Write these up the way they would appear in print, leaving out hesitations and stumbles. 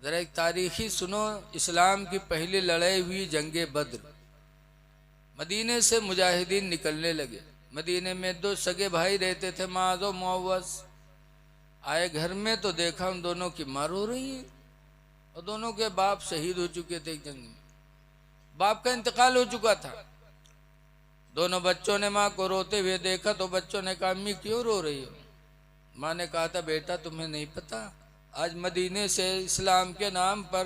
जरा एक तारीखी सुनो, इस्लाम की पहली लड़ाई हुई जंगे बद्र। मदीने से मुजाहिदीन निकलने लगे। मदीने में दो सगे भाई रहते थे, माज़ और मुअव्वस। आए घर में तो देखा उन दोनों की मार हो रही है, और दोनों के बाप शहीद हो चुके थे एक जंग में। बाप का इंतकाल हो चुका था। दोनों बच्चों ने माँ को रोते हुए देखा तो बच्चों ने कहा, अम्मी क्यों रो रही हो? माँ ने कहा था, बेटा तुम्हें नहीं पता, आज मदीने से इस्लाम के नाम पर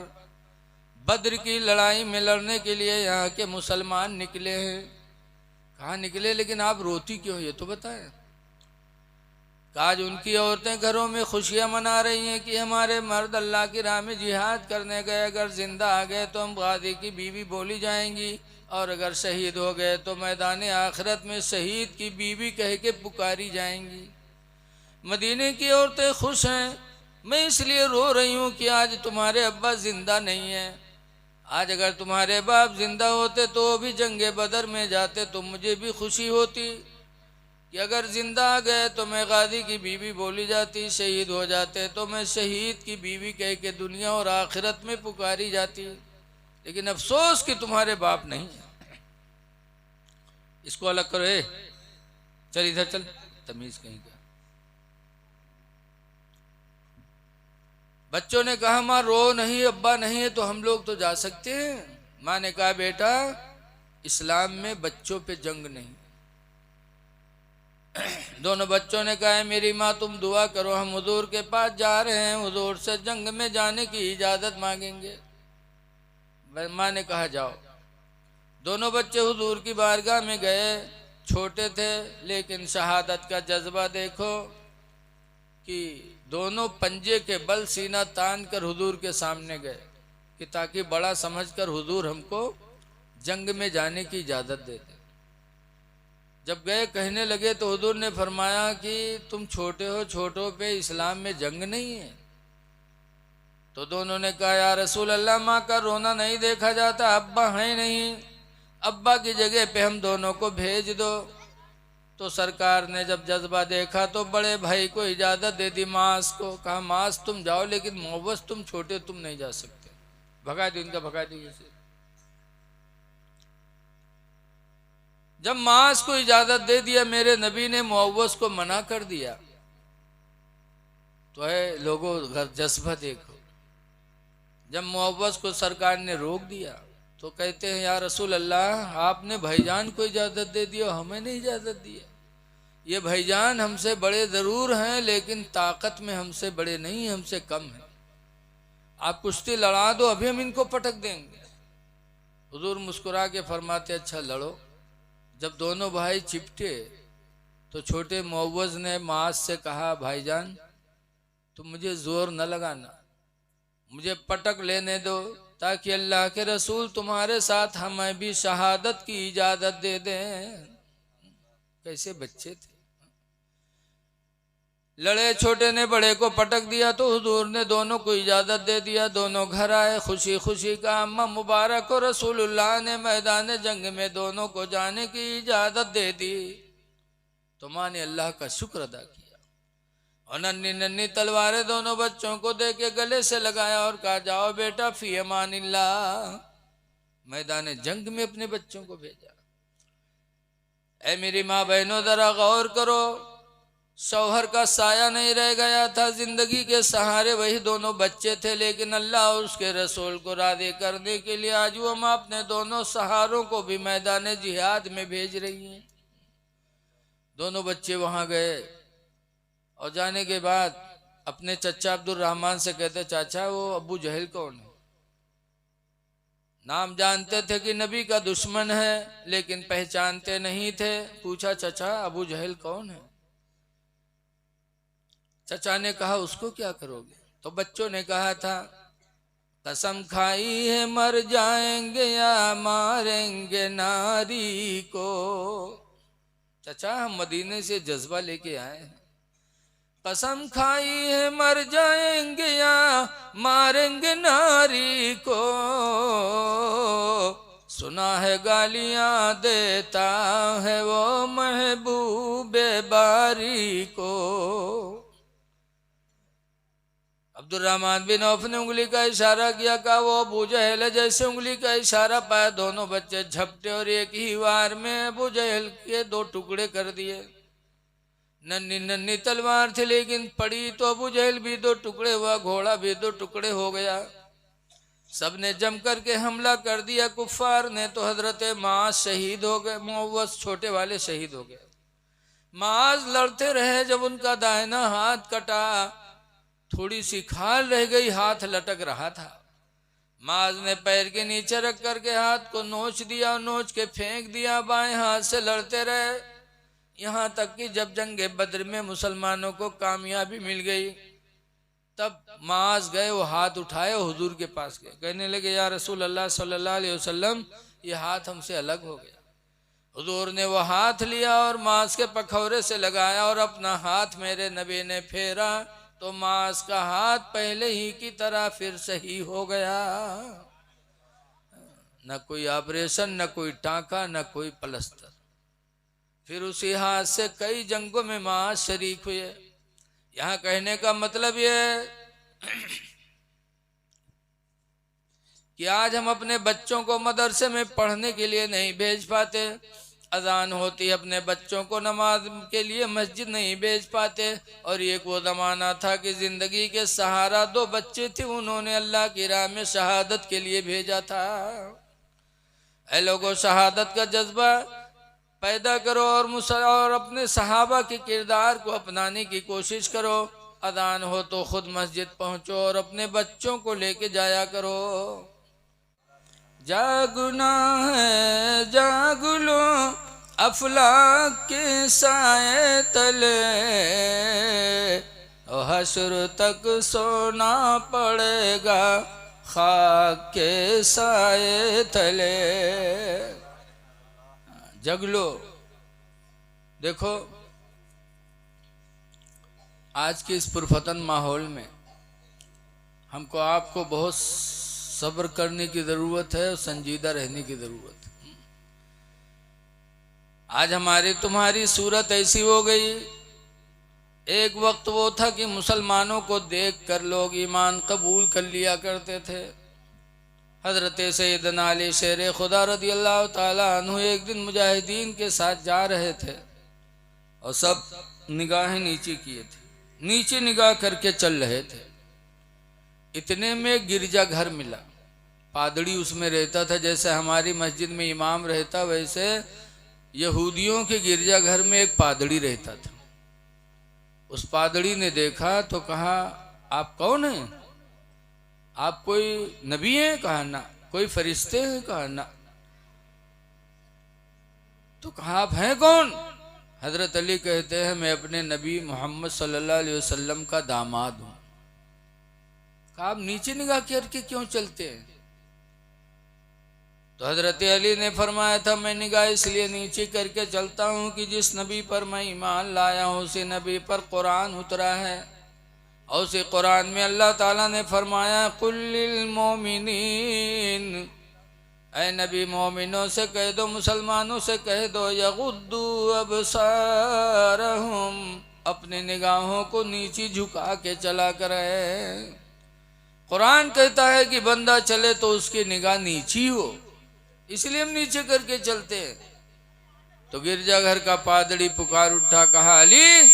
बद्र की लड़ाई में लड़ने के लिए यहाँ के मुसलमान निकले हैं। कहाँ निकले, लेकिन आप रोती क्यों, ये तो बताएं। आज उनकी औरतें घरों में खुशियां मना रही हैं कि हमारे मर्द अल्लाह की राह में जिहाद करने गए, अगर जिंदा आ गए तो हम गाजी की बीवी बोली जाएंगी, और अगर शहीद हो गए तो मैदान आखिरत में शहीद की बीवी कह के पुकारी जाएंगी। मदीने की औरतें खुश हैं। मैं इसलिए रो रही हूँ कि आज तुम्हारे अब्बा जिंदा नहीं है। आज अगर तुम्हारे बाप जिंदा होते तो भी जंगे बदर में जाते तो मुझे भी खुशी होती कि अगर जिंदा आ गए तो मैं गाजी की बीवी बोली जाती, शहीद हो जाते तो मैं शहीद की बीवी कह के दुनिया और आखिरत में पुकारी जाती। लेकिन अफसोस कि तुम्हारे बाप नहीं है। इसको अलग करो, चल इधर चल, तमीज कहीं का। बच्चों ने कहा, माँ रो नहीं, अब्बा नहीं है तो हम लोग तो जा सकते हैं। माँ ने कहा, बेटा इस्लाम में बच्चों पे जंग नहीं। दोनों बच्चों ने कहा, मेरी माँ तुम दुआ करो, हम हुजूर के पास जा रहे हैं, हुजूर से जंग में जाने की इजाजत मांगेंगे। माँ ने कहा, जाओ। दोनों बच्चे हुजूर की बारगाह में गए। छोटे थे लेकिन शहादत का जज्बा देखो कि दोनों पंजे के बल सीना तान कर हुजूर के सामने गए कि ताकि बड़ा समझकर हुजूर हमको जंग में जाने की इजाजत दे दे। जब गए कहने लगे तो हुजूर ने फरमाया कि तुम छोटे हो, छोटों पे इस्लाम में जंग नहीं है। तो दोनों ने कहा, या रसूल अल्लाह, माँ का रोना नहीं देखा जाता, अब्बा है नहीं, अब्बा की जगह पे हम दोनों को भेज दो। तो सरकार ने जब जज्बा देखा तो बड़े भाई को इजाजत दे दी, मास को कहा, मास तुम जाओ, लेकिन मुअव्वस तुम छोटे, तुम नहीं जा सकते। भगा दी, इनका भगा दी। जब मास को इजाजत दे दिया, मेरे नबी ने मुअव्वस को मना कर दिया। तो है लोगों जज्बा देखो। जब मुअव्वस को सरकार ने रोक दिया तो कहते हैं, या रसूल अल्लाह, आपने भाईजान को इजाजत दे दिया, हमें नहीं इजाजत दिया। ये भाईजान हमसे बड़े जरूर हैं लेकिन ताकत में हमसे बड़े नहीं, हमसे कम हैं। आप कुश्ती लड़ा दो, अभी हम इनको पटक देंगे। हुजूर मुस्कुरा के फरमाते, अच्छा लड़ो। जब दोनों भाई चिपटे तो छोटे मुअव्वज ने मास से कहा, भाईजान तुम मुझे जोर न लगाना, मुझे पटक लेने दो ताकि अल्लाह के रसूल तुम्हारे साथ हमें भी शहादत की इजाजत दे दें। कैसे बच्चे थे। लड़े, छोटे ने बड़े को पटक दिया तो हुजूर ने दोनों को इजाजत दे दिया। दोनों घर आए, खुशी खुशी का अम्मा मुबारक और रसूलुल्लाह ने मैदान जंग में दोनों को जाने की इजाजत दे दी। तो माँ ने अल्लाह का शुक्र अदा किया और नन्ही नन्ही तलवारें दोनों बच्चों को दे के गले से लगाया और कहा, जाओ बेटा फी अमानिल्लाह। मैदान जंग में अपने बच्चों को भेजा। ऐ मेरी माँ बहनों, जरा गौर करो, शौहर का साया नहीं रह गया था, जिंदगी के सहारे वही दोनों बच्चे थे, लेकिन अल्लाह और उसके रसूल को राज़ी करने के लिए आज वो माँ अपने दोनों सहारों को भी मैदान जिहाद में भेज रही हैं। दोनों बच्चे वहां गए और जाने के बाद अपने चचा अब्दुल रहमान से कहते, चाचा वो अबू जहल कौन है? नाम जानते थे कि नबी का दुश्मन है लेकिन पहचानते नहीं थे। पूछा, चचा अबू जहल कौन है? चचा ने कहा, उसको क्या करोगे? तो बच्चों ने कहा था, कसम खाई है मर जाएंगे या मारेंगे नारी को। चचा हम मदीने से जज्बा लेके आए हैं, कसम खाई है मर जाएंगे या मारेंगे नारी को। सुना है गालियां देता है वो महबूबे बारी को। अब अब्दुर्रहमान बिन औफ ने उंगली का इशारा किया, कहा वो अबू जहल है। जैसे उंगली का इशारा पाया, दोनों बच्चे झपटे और एक ही वार में अबू जहल के दो टुकड़े कर दिए। नन्ही नन्ही तलवार थी, लेकिन पड़ी तो अबू जहल भी दो टुकड़े हुआ, घोड़ा भी दो टुकड़े हो गया। सबने जम करके हमला कर दिया कुफ्फार ने। तो हजरत माज शहीद हो गए, मुअव्वस छोटे वाले शहीद हो गए। माज लड़ते रहे, जब उनका दाहिना हाथ कटा, थोड़ी सी खाल रह गई, हाथ लटक रहा था। माज ने पैर के नीचे रख करके हाथ को नोच दिया और नोच के फेंक दिया। बाएं हाथ से लड़ते रहे, यहाँ तक कि जब जंगे बद्र में मुसलमानों को कामयाबी मिल गई, तब माज गए, वो हाथ उठाए, हुजूर के पास गए, कहने लगे या रसूल अल्लाह सल्लल्लाहु अलैहि वसल्लम, ये हाथ हमसे अलग हो गया। हुजूर ने वो हाथ लिया और माज के पखौरे से लगाया और अपना हाथ मेरे नबी ने फेरा, तो माज का हाथ पहले ही की तरह फिर सही हो गया। न कोई ऑपरेशन, न कोई टांका, न कोई प्लास्टर। फिर उसी हाथ से कई जंगों में माज शरीक हुए। यहाँ कहने का मतलब ये कि आज हम अपने बच्चों को मदरसे में पढ़ने के लिए नहीं भेज पाते, अजान होती अपने बच्चों को नमाज के लिए मस्जिद नहीं भेज पाते। और एक वो ज़माना था कि ज़िंदगी के सहारा दो बच्चे थे, उन्होंने अल्लाह की राह में शहादत के लिए भेजा था। ऐ लोगों, शहादत का जज्बा पैदा करो और अपने सहाबा के किरदार को अपनाने की कोशिश करो। अजान हो तो खुद मस्जिद पहुंचो और अपने बच्चों को लेके जाया करो। जागना है जाग लो अफलाक के साए तले, और हश्र तक सोना पड़ेगा खाक के साए तले। जग लो। देखो, आज के इस पुरफतन माहौल में हमको आपको बहुत सब्र करने की ज़रूरत है और संजीदा रहने की ज़रूरत है। आज हमारी तुम्हारी सूरत ऐसी हो गई, एक वक्त वो था कि मुसलमानों को देखकर लोग ईमान कबूल कर लिया करते थे। हज़रत सैयदना अली शेर खुदा रज़ी अल्लाह ताला अन्हु एक दिन मुजाहिदीन के साथ जा रहे थे और सब निगाहें नीचे किए थे, नीचे निगाह करके चल रहे थे। इतने में गिरजा घर मिला, पादड़ी उसमें रहता था। जैसे हमारी मस्जिद में इमाम रहता, वैसे यहूदियों के गिरजा घर में एक पादड़ी रहता था। उस पादड़ी ने देखा तो कहा, आप कौन हैं? आप कोई नबी हैं? कहा ना। कोई फरिश्ते हैं? कहा ना। तो कहा आप हैं कौन? हजरत अली कहते हैं, मैं अपने नबी मोहम्मद सल्लल्लाहु अलैहि वसल्लम का दामाद हूं। कहा आप नीचे निगाह करके क्यों चलते हैं? तो हजरत अली ने फरमाया था, मैं निगाह इसलिए नीचे करके चलता हूँ कि जिस नबी पर मैं ईमान लाया हूँ उसी नबी पर कुरान उतरा है, और उसी कुरान में अल्लाह ताला ने फरमाया, कुल्लिल मोमिनीन, ऐ नबी मोमिनों से कह दो, मुसलमानों से कह दो, यगुद्दू अबसारहुम, अपनी निगाहों को नीचे झुका के चला करें। कुरान कहता है कि बंदा चले तो उसकी निगाह नीची हो, इसलिए हम नीचे करके चलते हैं। तो गिरजाघर का पादरी पुकार उठा, कहा अली,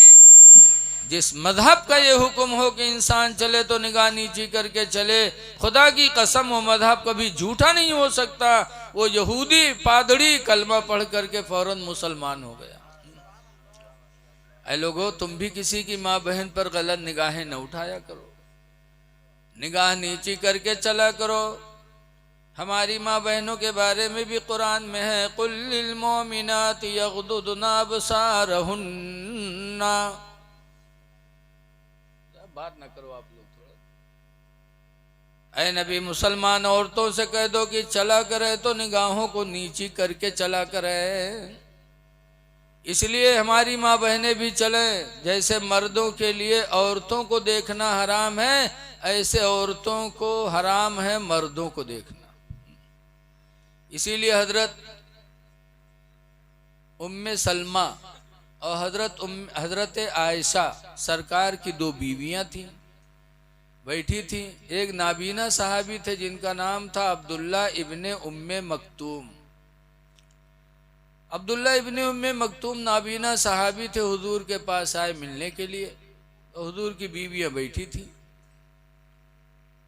जिस मजहब का ये हुक्म हो कि इंसान चले तो निगाह नीची करके चले, खुदा की कसम वो मजहब कभी झूठा नहीं हो सकता। वो यहूदी पादरी कलमा पढ़ करके फौरन मुसलमान हो गया। ऐ लोगों, तुम भी किसी की माँ बहन पर गलत निगाहें न उठाया करो, निगाह नीची करके चला करो। हमारी माँ बहनों के बारे में भी कुरान में है, कुल्लिल मोमिनाति यग़ुद्दुना अबसारहुन्ना। बात ना करो आप लोग थोड़ा। ऐ नबी, मुसलमान औरतों से कह दो कि चला करे तो निगाहों को नीची करके चला करे। इसलिए हमारी माँ बहनें भी चलें। जैसे मर्दों के लिए औरतों को देखना हराम है, ऐसे औरतों को हराम है मर्दों को देखना। इसीलिए हजरत उम्मे सलमा और हजरत आयशा सरकार की दो बीवियां थीं। बैठी थी। एक नाबीना सहाबी थे जिनका नाम था अब्दुल्ला इब्ने उम्मे मक्तूम। अब्दुल्ला इब्ने उम्मे मक्तूम नाबीना सहाबी थे, हुजूर के पास आए मिलने के लिए। तो हुजूर की बीवियां बैठी थी।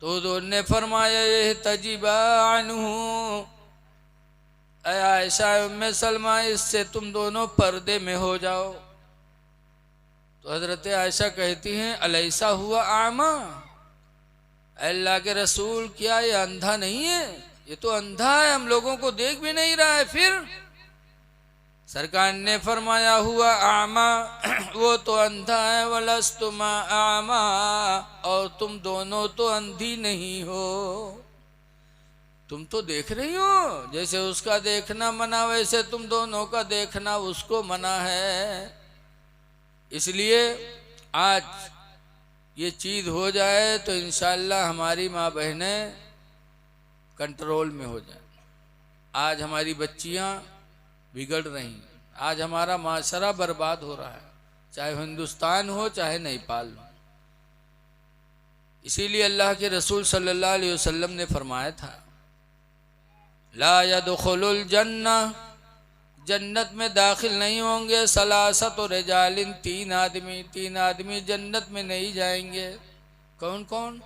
तो हुजूर ने फरमाया ये तजीबा अन्हु, आयशा उम्मे सलमा, इससे तुम दोनों पर्दे में हो जाओ। तो हजरत आयशा कहती हैं अलैसा हुआ आमा, अल्लाह के रसूल क्या ये अंधा नहीं है? ये तो अंधा है, हम लोगों को देख भी नहीं रहा है। फिर सरकार ने फरमाया हुआ आमा, वो तो अंधा है, वलस्तुमा आमा, और तुम दोनों तो अंधी नहीं हो। तुम तो देख रही हो, जैसे उसका देखना मना वैसे तुम दोनों का देखना उसको मना है। इसलिए आज ये चीज़ हो जाए तो इंशाअल्लाह हमारी माँ बहनें कंट्रोल में हो जाए। आज हमारी बच्चियाँ बिगड़ रही हैं, आज हमारा माशरा बर्बाद हो रहा है, चाहे हिंदुस्तान हो चाहे नेपाल हो। इसीलिए अल्लाह के रसूल सल्लल्लाहु अलैहि वसल्लम ने फरमाया था ला यदखुलुल जन्नह, जन्नत में दाखिल नहीं होंगे सलासत और रिजालिन, तीन आदमी जन्नत में नहीं जाएंगे। कौन कौन?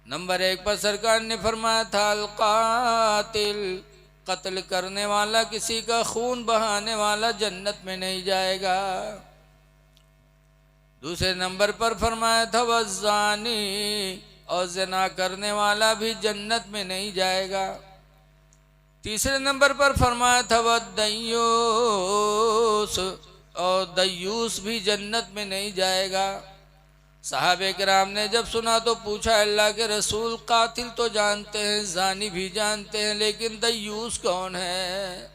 नंबर 1 पर सरकार ने फरमाया था अल कातिल, कत्ल करने वाला, किसी का खून बहाने वाला जन्नत में नहीं जाएगा। दूसरे नंबर पर फरमाया था वज़ानी, और ज़िना करने वाला भी जन्नत में नहीं जाएगा। तीसरे नंबर पर फरमाया था वद्दय्यूस, और दय्यूस भी जन्नत में नहीं जाएगा। सहाबे किराम ने जब सुना तो पूछा अल्लाह के रसूल, कातिल तो जानते हैं, जानी भी जानते हैं, लेकिन दय्यूस कौन है?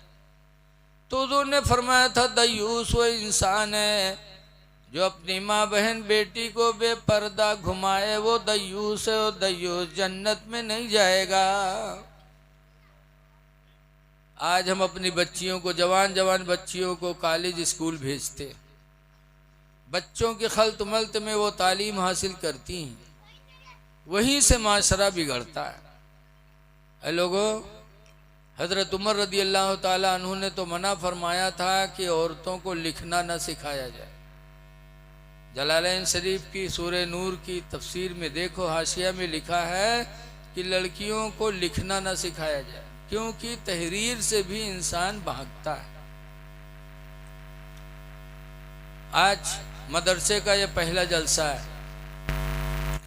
तो उन्होंने फरमाया था दय्यूस वो इंसान है जो अपनी माँ बहन बेटी को बेपर्दा घुमाए, वो दय्यूस है, और दय्यूस जन्नत में नहीं जाएगा। आज हम अपनी बच्चियों को, जवान जवान बच्चियों को कॉलेज स्कूल भेजते, बच्चों के खल्त मल्त में वो तालीम हासिल करती हैं, वहीं से माशरा बिगड़ता है। लोगों, हज़रत उमर रदी अल्लाह ताला अन्हु ने तो मना फरमाया था कि औरतों को लिखना न सिखाया जाए। जलालैन शरीफ की सूरह नूर की तफसीर में देखो, हाशिया में लिखा है कि लड़कियों को लिखना न सिखाया जाए, क्योंकि तहरीर से भी इंसान भागता है। आज मदरसे का यह पहला जलसा है।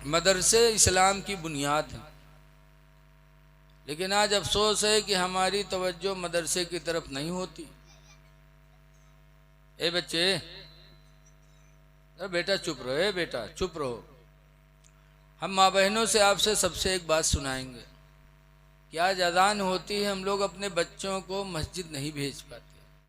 मदरसे इस्लाम की बुनियाद है, लेकिन आज अफसोस है कि हमारी तवज्जो मदरसे की तरफ नहीं होती। ए बच्चे, बेटा चुप रहो, ए बेटा चुप रहो। हम माँ बहनों से आपसे सबसे एक बात सुनाएंगे कि आज अजान होती है, हम लोग अपने बच्चों को मस्जिद नहीं भेज पाते।